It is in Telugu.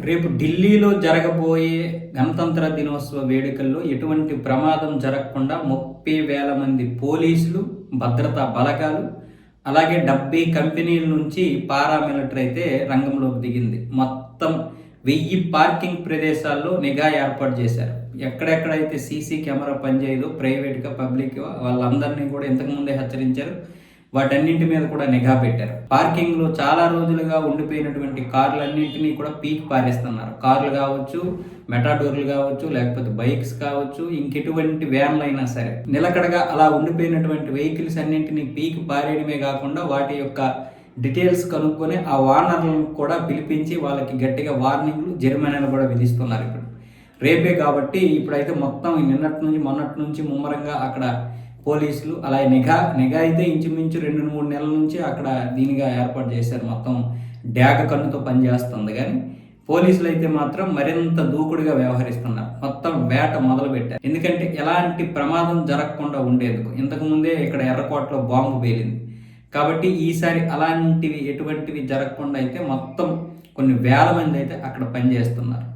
రేపు ఢిల్లీలో జరగబోయే గణతంత్ర దినోత్సవ వేడుకల్లో ఎటువంటి గణతంత్ర దినోత్సవ వేడుకల్లో ఎటువంటి ప్రమాదం జరగకుండా 30,000 మంది పోలీసులు, భద్రతా బలగాలు, అలాగే 70 కంపెనీల నుంచి పారామిలిటరీ అయితే రంగంలోకి దిగింది. మొత్తం 1000 పార్కింగ్ ప్రదేశాల్లో నిఘా ఏర్పాటు చేశారు. ఎక్కడెక్కడైతే సీసీ కెమెరా పనిచేయదో ప్రైవేట్గా, పబ్లిక్గా వాళ్ళందరినీ కూడా ఇంతకుముందే హెచ్చరించారు. వాటన్నింటి మీద కూడా నిఘా పెట్టారు. పార్కింగ్లో చాలా రోజులుగా ఉండిపోయినటువంటి కార్లన్నింటినీ కూడా పీకి పారేస్తున్నారు. కార్లు కావచ్చు, మెటాడోర్లు కావచ్చు, లేకపోతే బైక్స్ కావచ్చు, ఇంకెటువంటి వ్యాన్లు అయినా సరే నిలకడగా అలా ఉండిపోయినటువంటి వెహికల్స్ అన్నింటినీ పీకి పారేయడమే కాకుండా వాటి యొక్క డీటెయిల్స్ కనుక్కొని ఆ ఓనర్లను కూడా పిలిపించి వాళ్ళకి గట్టిగా వార్నింగ్లు, జరిమానాలు కూడా విధిస్తున్నారు. ఇప్పుడు రేపే కాబట్టి ఇప్పుడైతే మొత్తం మొన్నటి నుంచి ముమ్మరంగా అక్కడ పోలీసులు అలాగే నిఘా అయితే ఇంచుమించు 2-3 నెలల నుంచి అక్కడ దీనిగా ఏర్పాటు చేశారు. మొత్తం డ్యాగ కన్నుతో పనిచేస్తుంది. కానీ పోలీసులు అయితే మాత్రం మరింత దూకుడుగా వ్యవహరిస్తున్నారు. మొత్తం వేట మొదలు పెట్టారు. ఎందుకంటే ఎలాంటి ప్రమాదం జరగకుండా ఉండేందుకు. ఇంతకుముందే ఇక్కడ ఎర్రకోటలో బాంబు పేలింది కాబట్టి ఈసారి అలాంటివి ఎటువంటివి జరగకుండా అయితే మొత్తం కొన్ని వేల మంది అయితే అక్కడ పనిచేస్తున్నారు.